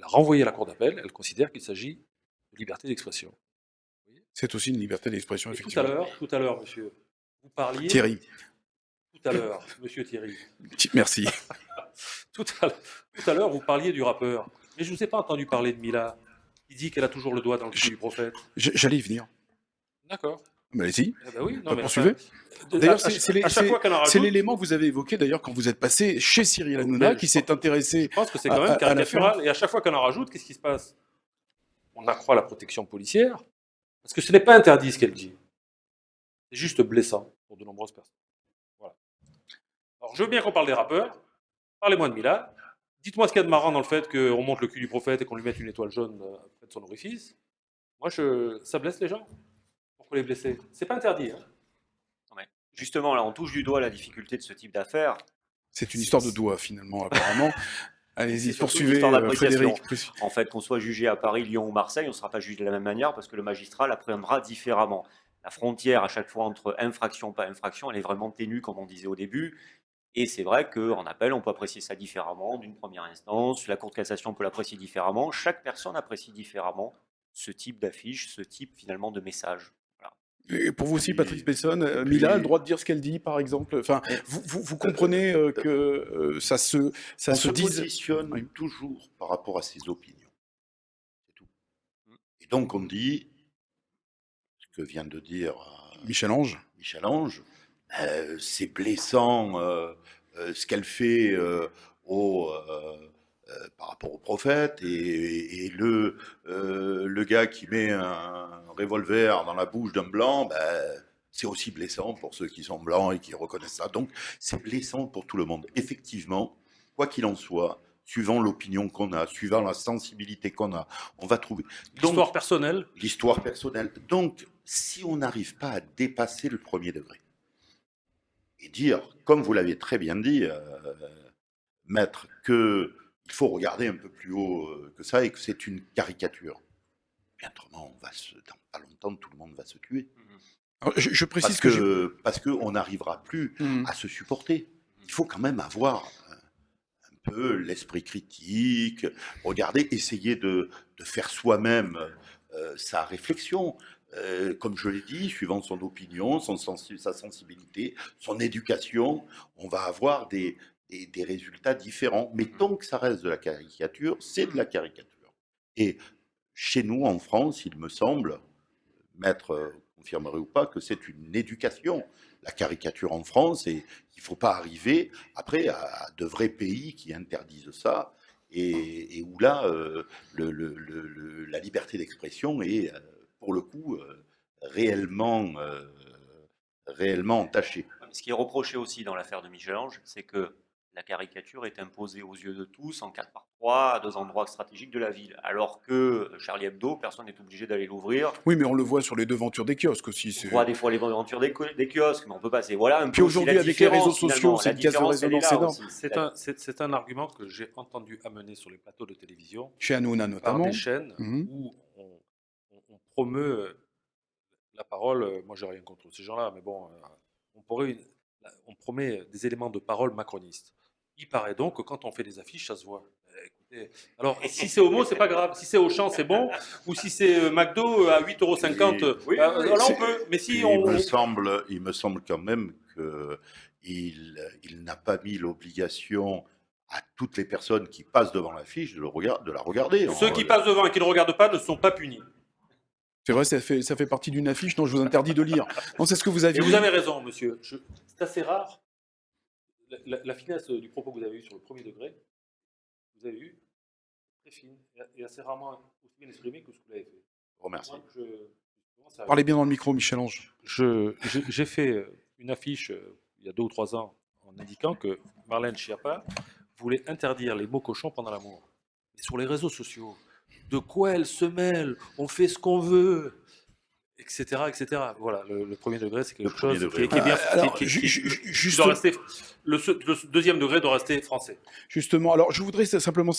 a renvoyé à la Cour d'appel, elle considère qu'il s'agit de liberté d'expression. C'est aussi une liberté d'expression, Et effectivement. tout à l'heure, monsieur, vous parliez... Thierry, Tout à l'heure, monsieur Thierry. merci. Tout à l'heure, vous parliez du rappeur. Mais je ne vous ai pas entendu parler de Mila. Il dit qu'elle a toujours le doigt dans le cul du prophète. J'allais y venir. D'accord. Mais allez-y. Eh ben oui, non, mais Poursuivez. enfin, D'ailleurs, à chaque fois qu'elle en c'est rajoute, l'élément que vous avez évoqué d'ailleurs quand vous êtes passé chez Cyril Hanouna, mais qui je s'est intéressé. je pense que c'est à- quand même à caricatural. Et à chaque fois qu'elle en rajoute, qu'est-ce qui se passe? On accroît la protection policière, parce que ce n'est pas interdit ce qu'elle dit. C'est juste blessant pour de nombreuses personnes. Voilà. Alors, je veux bien qu'on parle des rappeurs. Parlez-moi de Mila. Dites-moi ce qu'il y a de marrant dans le fait qu'on monte le cul du prophète et qu'on lui mette une étoile jaune près de son orifice. Moi, ça blesse les gens. Pourquoi les blesser? C'est pas interdit. Hein. Non, mais justement, là, on touche du doigt la difficulté de ce type d'affaires. C'est une histoire de doigts finalement, apparemment. Allez-y, C'est surtout une poursuivez, histoire d'appréciation. Frédéric. En fait, qu'on soit jugé à Paris, Lyon ou Marseille, on ne sera pas jugé de la même manière parce que le magistrat l'appréhendera différemment. La frontière, à chaque fois, entre infraction et pas infraction, elle est vraiment ténue, comme on disait au début. Et c'est vrai qu'en appel, on peut apprécier ça différemment d'une première instance. La Cour de cassation peut l'apprécier différemment. Chaque personne apprécie différemment ce type d'affiche, ce type finalement de message. Voilà. Et pour vous aussi, Puis- Patrice Besson, puis- Mila a le droit de dire ce qu'elle dit, par exemple. Enfin, vous comprenez que ça On se se dise. positionne Oui. toujours par rapport à ses opinions. C'est tout. Et donc on dit, ce que vient de dire Michel-Ange. Michel-Ange, c'est blessant ce qu'elle fait par rapport au prophète et le gars qui met un revolver dans la bouche d'un blanc, c'est aussi blessant pour ceux qui sont blancs et qui reconnaissent ça. Donc c'est blessant pour tout le monde. Effectivement, quoi qu'il en soit, suivant l'opinion qu'on a, suivant la sensibilité qu'on a, on va trouver. Donc, L'histoire personnelle. l'histoire personnelle. Donc, si on n'arrive pas à dépasser le premier degré et dire, comme vous l'avez très bien dit, maître, qu'il faut regarder un peu plus haut que ça et que c'est une caricature, bien autrement, dans pas longtemps, tout le monde va se tuer. Alors, je précise que Parce qu'on n'arrivera plus Mhm. à se supporter. Il faut quand même avoir un peu l'esprit critique, regarder, essayer de faire soi-même sa réflexion. comme je l'ai dit, suivant son opinion, sa sensibilité, son éducation, on va avoir des résultats différents. Mais tant que ça reste de la caricature, c'est de la caricature. Et chez nous, en France, il me semble, maître confirmerait ou pas, que c'est une éducation, la caricature en France, et il ne faut pas arriver après à de vrais pays qui interdisent ça, et où là, la liberté d'expression est, pour le coup, réellement, réellement entachée. Ce qui est reproché aussi dans l'affaire de Michel-Ange, c'est que la caricature est imposée aux yeux de tous en 4x3 à 2 endroits stratégiques de la ville, alors que Charlie Hebdo, personne n'est obligé d'aller l'ouvrir. Oui, mais on le voit sur les devantures des kiosques aussi. On voit des fois les aventures des kiosques, mais on peut passer. Voilà un Puis peu aujourd'hui, aussi la avec les réseaux différence, sociaux, finalement. c'est La une caisse de différence, elle est résonance là énorme. aussi. C'est un argument que j'ai entendu amener sur les plateaux de télévision Chez Hanouna par notamment. des chaînes Mhm. où on promeut la parole. Moi, j'ai rien contre ces gens-là, mais bon, on promet des éléments de parole macronistes. Il paraît donc que quand on fait des affiches, ça se voit. Écoutez, alors, si c'est homo, c'est pas grave. Si c'est Auchan, c'est bon. Ou si c'est McDo à 8,50 €, Oui, là, on c'est- peut. Mais si Puis on. il me semble quand même qu'il n'a pas mis l'obligation à toutes les personnes qui passent devant l'affiche de la regarder. Ceux qui passent devant et qui ne regardent pas ne sont pas punis. C'est vrai, ça fait partie d'une affiche dont je vous interdis de lire. Non, c'est ce que vous Et aviez vous dit. avez raison, monsieur. C'est assez rare. La finesse du propos que vous avez eu sur le premier degré, vous avez eu très fine et assez rarement aussi bien exprimé que ce que vous l'avez fait. Remercie. Moi, Parlez bien dans le micro, Michel-Ange. j'ai fait une affiche il y a 2 ou 3 ans en indiquant que Marlène Schiappa voulait interdire les mots cochons pendant l'amour. Et sur les réseaux sociaux, de quoi elle se mêle? On fait ce qu'on veut, etc., etc. Voilà, le premier degré, c'est quelque premier chose degré, qui est bien. Alors, Qui doit rester, le deuxième degré doit rester français. Justement, alors je voudrais simplement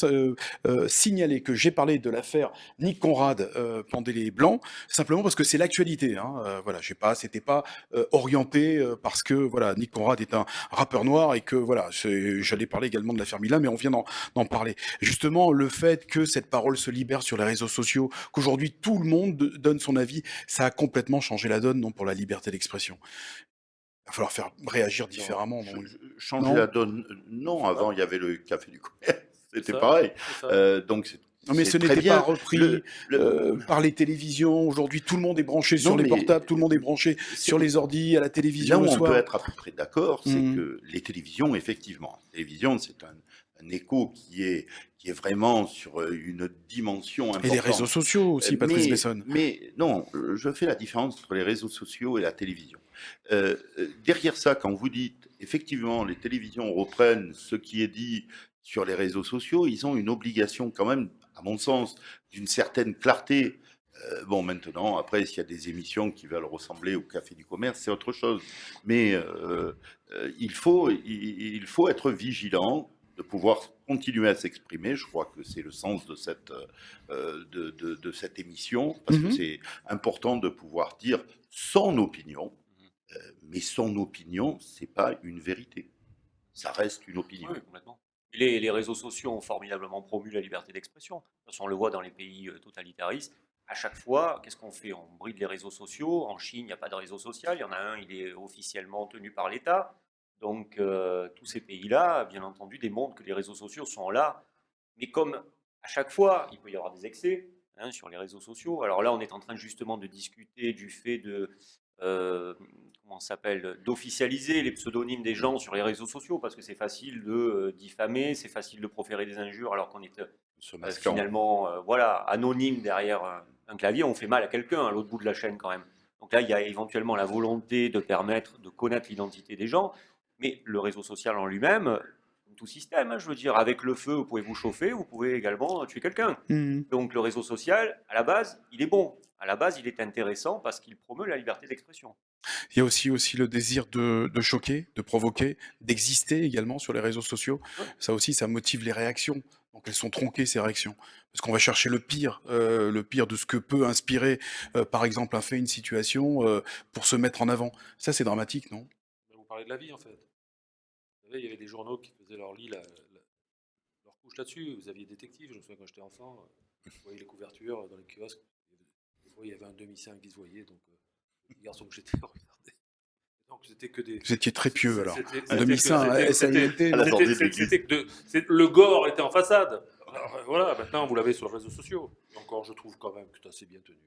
signaler que j'ai parlé de l'affaire Nick Conrad pendant les Blancs, simplement parce que c'est l'actualité. Hein, voilà, c'était pas orienté parce que voilà, Nick Conrad est un rappeur noir et que voilà, j'allais parler également de l'affaire Mila, mais on vient d'en parler. Justement, le fait que cette parole se libère sur les réseaux sociaux, qu'aujourd'hui tout le monde donne son avis, ça a complètement changé la donne, non, pour la liberté d'expression. Il va falloir faire réagir différemment. non Changer Non. la donne, non, avant il y avait le café du commerce, c'était ça, pareil. c'est ça. Donc Non, mais c'est ce très n'était bien. pas repris par les télévisions. Aujourd'hui, tout le monde est branché sur Non, les mais portables, tout le monde est branché sur les ordis, à la Là télévision où le on soir. peut être à peu près d'accord, c'est Mhm. que les télévisions, effectivement, la télévision, c'est un écho qui est vraiment sur une dimension Et importante. les réseaux sociaux aussi, Patrice Besson. Mais non, je fais la différence entre les réseaux sociaux et la télévision. Derrière ça, quand vous dites, effectivement, les télévisions reprennent ce qui est dit sur les réseaux sociaux, ils ont une obligation quand même, à mon sens, d'une certaine clarté. Bon, maintenant, après, s'il y a des émissions qui veulent ressembler au Café du Commerce, c'est autre chose. Mais il faut être vigilant de pouvoir continuer à s'exprimer. Je crois que c'est le sens de de cette émission, parce que Mhm. c'est important de pouvoir dire son opinion, mais son opinion, c'est pas une vérité. Ça reste une opinion. Oui, complètement. Et les réseaux sociaux ont formidablement promu la liberté d'expression. De toute façon, on le voit dans les pays totalitaristes. À chaque fois, qu'est-ce qu'on fait? On bride les réseaux sociaux. En Chine, il n'y a pas de réseau social. Il y en a un, il est officiellement tenu par l'État. Donc, tous ces pays-là, bien entendu, démontrent que les réseaux sociaux sont là. Mais comme à chaque fois, il peut y avoir des excès sur les réseaux sociaux. Alors là, on est en train justement de discuter du fait de comment ça s'appelle, d'officialiser les pseudonymes des gens sur les réseaux sociaux, parce que c'est facile de diffamer, c'est facile de proférer des injures, alors qu'on est Ce masquant. finalement voilà, anonyme derrière un clavier, on fait mal à quelqu'un à l'autre bout de la chaîne quand même. Donc là, il y a éventuellement la volonté de permettre de connaître l'identité des gens, mais le réseau social en lui-même, comme tout système, je veux dire, avec le feu, vous pouvez vous chauffer, vous pouvez également tuer quelqu'un. Mhm. Donc le réseau social, à la base, il est bon. À la base, il est intéressant parce qu'il promeut la liberté d'expression. Il y a aussi le désir de choquer, de provoquer, d'exister également sur les réseaux sociaux. Ouais. Ça aussi, ça motive les réactions. Donc elles sont tronquées, ces réactions. Parce qu'on va chercher le pire de ce que peut inspirer, par exemple, un fait, une situation, pour se mettre en avant. Ça, c'est dramatique, non? Vous parlez de la vie, en fait. Vous savez, il y avait des journaux qui faisaient leur lit, leur couche là-dessus. Vous aviez Détective, je me souviens quand j'étais enfant, vous voyez les couvertures dans les kiosques, des fois, il y avait un demi-saint qui se voyait, donc les garçons que j'étais regardez. Donc c'était que des. Vous étiez très pieux alors. C'était- Un c'était- demi-saint, c'était- SAINT, à la non sortie de c'était- l'église. c'était que le gore était en façade. Alors, voilà, maintenant vous l'avez sur les réseaux sociaux. Et encore, je trouve quand même que c'est assez bien tenu.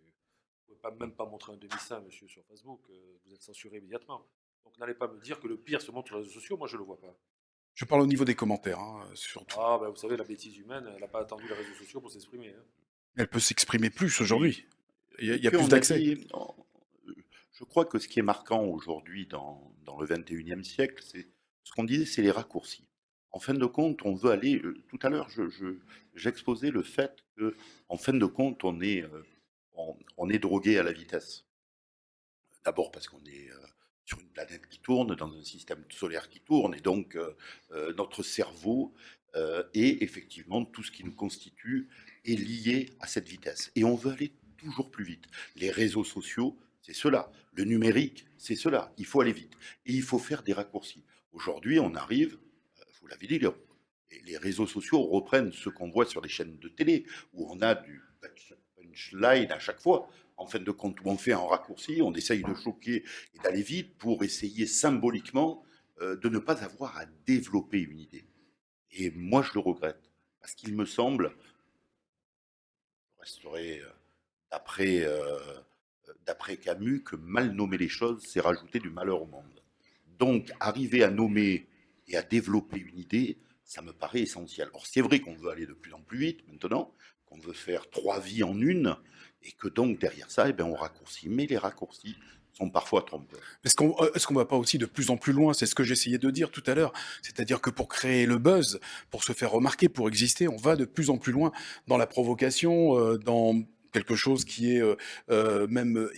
Vous ne pouvez même pas montrer un demi-saint, monsieur, sur Facebook. Vous êtes censuré immédiatement. Donc n'allez pas me dire que le pire se montre sur les réseaux sociaux. Moi, je ne le vois pas. Je parle au niveau des commentaires, surtout. Ah, ben, vous savez, la bêtise humaine, elle n'a pas attendu les réseaux sociaux pour s'exprimer. Hein. Elle peut s'exprimer plus aujourd'hui. Il y a Puis plus on a d'accès. dit, je crois que ce qui est marquant aujourd'hui dans le 21e siècle, c'est ce qu'on disait, c'est les raccourcis. En fin de compte, on veut aller. Tout à l'heure, j'exposais le fait que, en fin de compte, on est drogué à la vitesse. D'abord parce qu'on est sur une planète qui tourne, dans un système solaire qui tourne, et donc notre cerveau et effectivement tout ce qui nous constitue est lié à cette vitesse. Et on veut aller toujours plus vite. Les réseaux sociaux, c'est cela. Le numérique, c'est cela. Il faut aller vite. Et il faut faire des raccourcis. Aujourd'hui, on arrive, vous l'avez dit, les réseaux sociaux reprennent ce qu'on voit sur les chaînes de télé, où on a du punchline à chaque fois. En fin de compte, où on fait un raccourci, on essaye de choquer et d'aller vite pour essayer symboliquement de ne pas avoir à développer une idée. Et moi, je le regrette, parce qu'il me semble, je resterai d'après Camus, que mal nommer les choses, c'est rajouter du malheur au monde. Donc, arriver à nommer et à développer une idée, ça me paraît essentiel. Or, c'est vrai qu'on veut aller de plus en plus vite maintenant, qu'on veut faire 3 vies en une, et que donc derrière ça, on raccourcit. Mais les raccourcis sont parfois trompeurs. Est-ce qu'on ne va pas aussi de plus en plus loin? C'est ce que j'essayais de dire tout à l'heure. C'est-à-dire que pour créer le buzz, pour se faire remarquer, pour exister, on va de plus en plus loin dans la provocation, dans quelque chose qui est même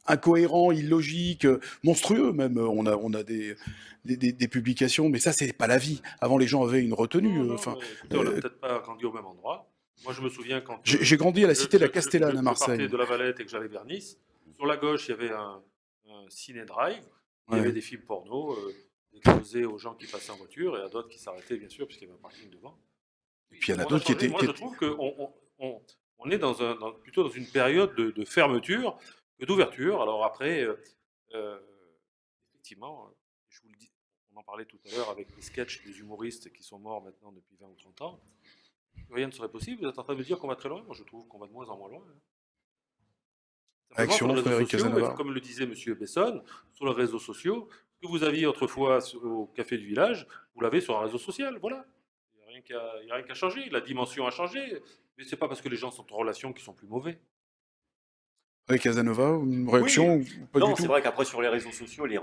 incohérent, illogique, monstrueux même. On a des publications, mais ça, c'est pas la vie. Avant, les gens avaient une retenue. Non, écoutez, on n'a peut-être pas grandi au même endroit. Moi, je me souviens quand J'ai grandi à la cité de la Castellane à je Marseille. partais de La Valette et que j'allais vers Nice. Sur la gauche, il y avait un ciné-drive. Il y Ouais. avait des films porno exposés aux gens qui passaient en voiture et à d'autres qui s'arrêtaient, bien sûr, puisqu'il y avait un parking devant. Et puis il y en a On d'autres qui changé. étaient. Moi, je trouve qu'on est plutôt dans une période de fermeture que d'ouverture. Alors après, effectivement, je vous le dis, on en parlait tout à l'heure avec les sketchs des humoristes qui sont morts maintenant depuis 20 ou 30 ans. Rien ne serait possible. Vous êtes en train de me dire qu'on va très loin. Moi, je trouve qu'on va de moins en moins loin. Simplement, Action, sur les réseaux Frédéric sociaux, Casanova. comme le disait M. Besson, sur les réseaux sociaux, ce que vous aviez autrefois au café du village, vous l'avez sur un réseau social. Voilà. Il n'y a rien qu'à changer. La dimension a changé. Mais ce n'est pas parce que les gens sont en relation qu'ils sont plus mauvais. Avec Casanova, une réaction ou pas Non, du c'est tout? vrai qu'après sur les réseaux sociaux, les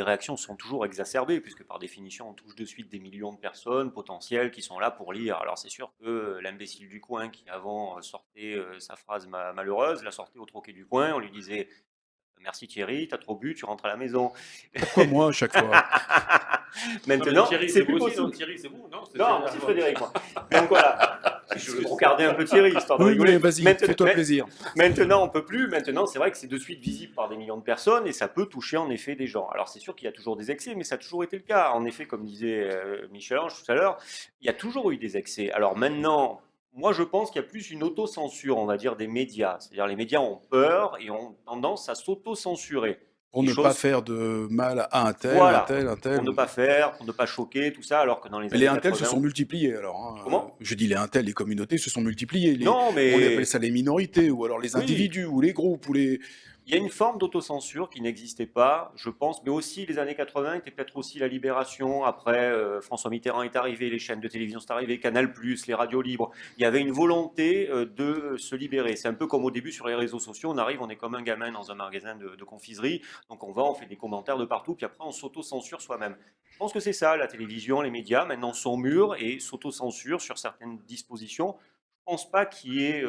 réactions sont toujours exacerbées, puisque par définition, on touche de suite des millions de personnes potentielles qui sont là pour lire. Alors c'est sûr que l'imbécile du coin qui avant sortait sa phrase malheureuse, la sortait au troquet du coin, on lui disait merci Thierry, t'as trop bu, tu rentres à la maison. Pourquoi moi à chaque fois? Maintenant, Thierry, c'est vous plus aussi, non, possible. Thierry, c'est vous, non? Non, c'est Frédéric, moi. Donc voilà, je veux regarder un peu Thierry, histoire de Oui, rigoler. mais vas-y, Maintenant- fais-toi plaisir. Maintenant, on peut plus. Maintenant, c'est vrai que c'est de suite visible par des millions de personnes et ça peut toucher en effet des gens. Alors, c'est sûr qu'il y a toujours des excès, mais ça a toujours été le cas. En effet, comme disait Michel-Ange tout à l'heure, il y a toujours eu des excès. Alors maintenant, moi, je pense qu'il y a plus une autocensure, on va dire, des médias. C'est-à-dire, les médias ont peur et ont tendance à s'auto-censurer. Pour Des ne choses- pas faire de mal à un tel, Voilà. un tel. Pour ne pas faire, pour ne pas choquer, tout ça, alors que dans les Mais les années intels se 80... sont multipliés alors. Hein. Comment? Je dis les intels, les communautés se sont multipliées. Non, On mais appelle ça les minorités, ou alors les Oui. individus, ou les groupes, ou les. il y a une forme d'autocensure qui n'existait pas, je pense, mais aussi les années 80 étaient peut-être aussi la libération. Après, François Mitterrand est arrivé, les chaînes de télévision sont arrivées, Canal+, les radios libres. Il y avait une volonté de se libérer. C'est un peu comme au début sur les réseaux sociaux, on arrive, on est comme un gamin dans un magasin de confiserie, donc on va, on fait des commentaires de partout, puis après on s'auto-censure soi-même. Je pense que c'est ça, la télévision, les médias, maintenant sont mûrs et s'auto-censurent sur certaines dispositions. Je ne pense pas qu'il y ait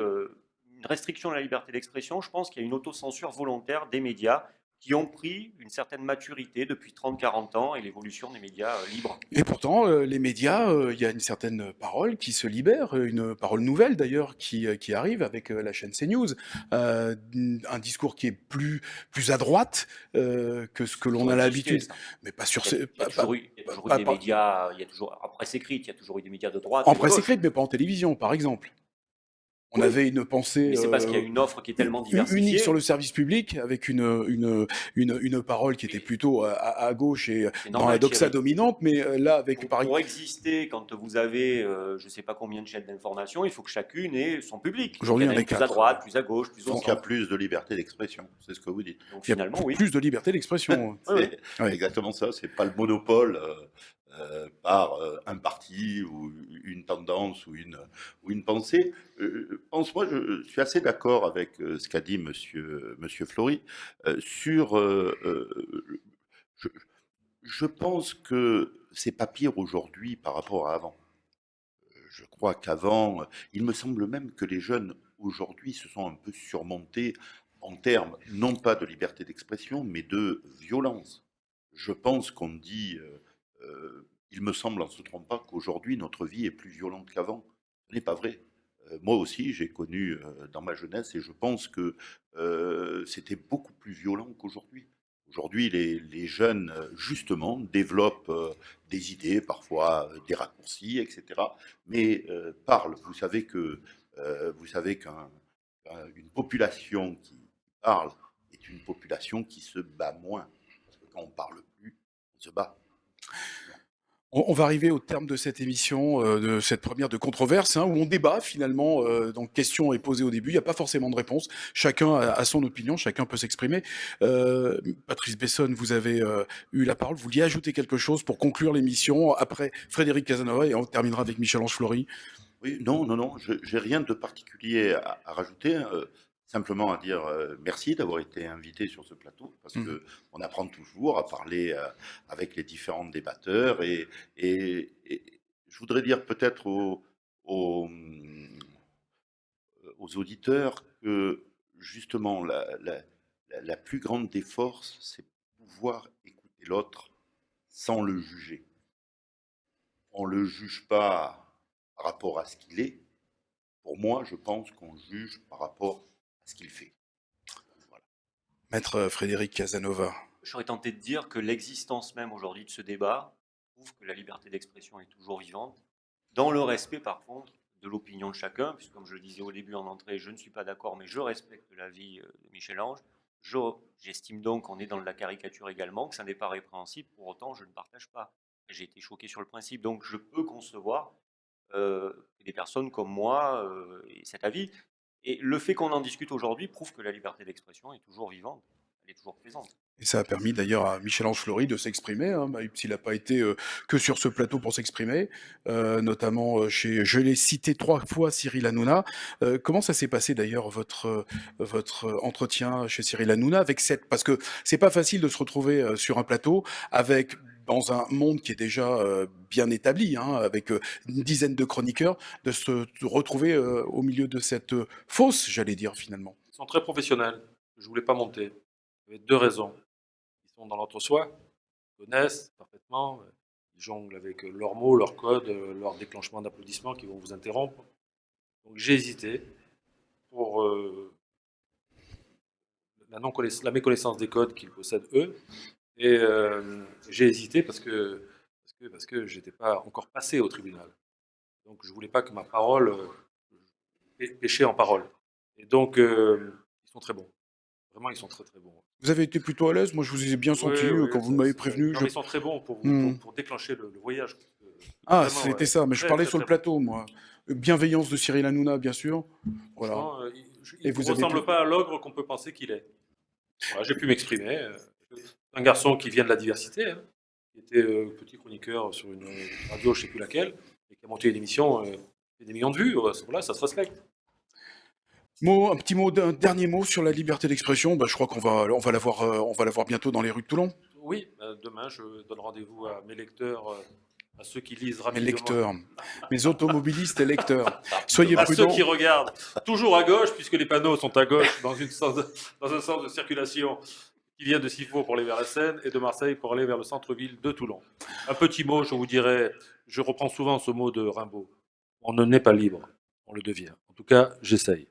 une restriction de la liberté d'expression, je pense qu'il y a une autocensure volontaire des médias qui ont pris une certaine maturité depuis 30-40 ans et l'évolution des médias libres. Et pourtant, les médias, il y a une certaine parole qui se libère, une parole nouvelle d'ailleurs qui arrive avec la chaîne CNews, un discours qui est plus à droite que ce que l'on a l'habitude. Mais pas sur Il y a, ces. il y a toujours eu, il y a toujours eu pas- des pas- médias, il y a toujours, en presse écrite, il y a toujours eu des médias de droite. En et de presse gauche. écrite, mais pas en télévision, par exemple. On avait une pensée Mais c'est parce qu'il y a une offre qui est tellement unique diversifiée. sur le service public, avec une parole qui était plutôt à gauche et C'est dans normal la qu'il y doxa avait- dominante, mais là, avec Pour exister, quand vous avez je ne sais pas combien de chaînes d'information, il faut que chacune ait son public. Aujourd'hui, Il y en on a est une plus à 4. droite, plus à gauche, plus au Donc il y a centre. plus de liberté d'expression, c'est ce que vous dites. Donc Il y a finalement, oui. plus de liberté d'expression. C'est Ouais. exactement ça, c'est pas le monopole par un parti ou une tendance ou une pensée. Moi, je suis assez d'accord avec ce qu'a dit monsieur Flory sur. Je, je pense que c'est pas pire aujourd'hui par rapport à avant. Je crois qu'avant, il me semble même que les jeunes aujourd'hui se sont un peu surmontés en termes non pas de liberté d'expression, mais de violence. Je pense qu'on dit, il me semble en ne se trompant pas, qu'aujourd'hui notre vie est plus violente qu'avant. Ce n'est pas vrai. Moi aussi, j'ai connu dans ma jeunesse et je pense que c'était beaucoup plus violent qu'aujourd'hui. Aujourd'hui, les jeunes, justement, développent des idées, parfois des raccourcis, etc. Mais parlent. Vous savez qu'une population qui parle est une population qui se bat moins. Parce que quand on parle plus, on se bat. On va arriver au terme de cette émission, de cette première de controverse, hein, où on débat finalement. Donc, question est posée au début, il n'y a pas forcément de réponse. Chacun a son opinion, chacun peut s'exprimer. Patrice Bessonne, vous avez eu la parole. Vous vouliez ajouter quelque chose pour conclure l'émission après Frédéric Casanova et on terminera avec Michel-Ange Flory. Oui, non, j'ai rien de particulier à rajouter. Simplement à dire merci d'avoir été invité sur ce plateau, parce que on apprend toujours à parler avec les différents débatteurs et je voudrais dire peut-être aux, aux auditeurs que justement la plus grande des forces, c'est pouvoir écouter l'autre sans le juger. On ne le juge pas par rapport à ce qu'il est. Pour moi, je pense qu'on juge par rapport à ce qu'il fait. Voilà. Maître Frédéric Casanova. J'aurais tenté de dire que l'existence même aujourd'hui de ce débat prouve que la liberté d'expression est toujours vivante, dans le respect par contre de l'opinion de chacun, puisque comme je le disais au début en entrée, je ne suis pas d'accord, mais je respecte l'avis de Michel-Ange. J'estime donc qu'on est dans la caricature également, que ça n'est pas répréhensible, pour autant je ne partage pas. J'ai été choqué sur le principe, donc je peux concevoir que des personnes comme moi aient cet avis. Et le fait qu'on en discute aujourd'hui prouve que la liberté d'expression est toujours vivante, elle est toujours présente. Et ça a permis d'ailleurs à Michel-Ange Flory de s'exprimer, hein, même s'il n'a pas été que sur ce plateau pour s'exprimer, notamment chez, je l'ai cité 3 fois, Cyril Hanouna. Comment ça s'est passé d'ailleurs votre entretien chez Cyril Hanouna avec cette, parce que c'est pas facile de se retrouver sur un plateau avec dans un monde qui est déjà bien établi, hein, avec une dizaine de chroniqueurs, de se retrouver au milieu de cette fosse, j'allais dire finalement. Ils sont très professionnels. Je ne voulais pas monter. Il y avait 2 raisons. Ils sont dans l'entre-soi, ils connaissent parfaitement, ils jonglent avec leurs mots, leurs codes, leurs déclenchements d'applaudissements qui vont vous interrompre. Donc j'ai hésité pour la méconnaissance des codes qu'ils possèdent eux. Et j'ai hésité parce que je n'étais pas encore passé au tribunal. Donc je ne voulais pas que ma parole péchait en parole. Et donc ils sont très bons. Vraiment, ils sont très très bons. Vous avez été plutôt à l'aise, moi je vous ai bien senti quand vous m'avez prévenu. Non, mais ils sont très bons pour déclencher le voyage. Ah, Vraiment, c'était ça, mais je très, parlais très, sur le très plateau, moi. Bienveillance de Cyril Hanouna, bien sûr. Voilà. Franchement, Et il vous ne avez ressemble pu- pas à l'ogre qu'on peut penser qu'il est. Voilà, j'ai pu m'exprimer. Un garçon qui vient de la diversité, hein, qui était petit chroniqueur sur une radio, je ne sais plus laquelle, et qui a monté une émission, des millions de vues. Voilà, ça se respecte. Un dernier mot sur la liberté d'expression. Bah, je crois on va la voir bientôt dans les rues de Toulon. Oui, demain, je donne rendez-vous à mes lecteurs, à ceux qui lisent Mes rapidement. lecteurs, mes automobilistes et lecteurs. Soyez À ceux prudents. qui regardent toujours à gauche, puisque les panneaux sont à gauche dans un sens de circulation qui vient de Cifaux pour aller vers la Seine et de Marseille pour aller vers le centre-ville de Toulon. Un petit mot, je vous dirais, je reprends souvent ce mot de Rimbaud. On ne naît pas libre, on le devient. En tout cas, j'essaye.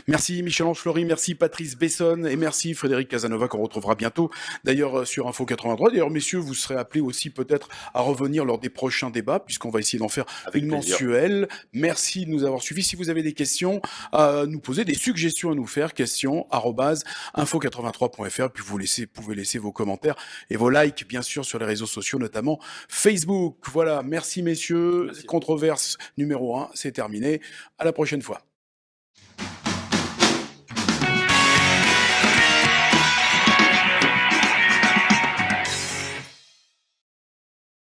Merci Michel-Ange Flory, merci Patrice Besson et merci Frédéric Casanova qu'on retrouvera bientôt d'ailleurs sur Info 83. D'ailleurs messieurs, vous serez appelés aussi peut-être à revenir lors des prochains débats puisqu'on va essayer d'en faire Avec une plaisir. mensuelle. Merci de nous avoir suivis. Si vous avez des questions à nous poser, des suggestions à nous faire, questions@info83.fr puis vous pouvez laisser vos commentaires et vos likes bien sûr sur les réseaux sociaux notamment Facebook. Voilà, merci messieurs. Merci. Controverse numéro 1, c'est terminé. À la prochaine fois.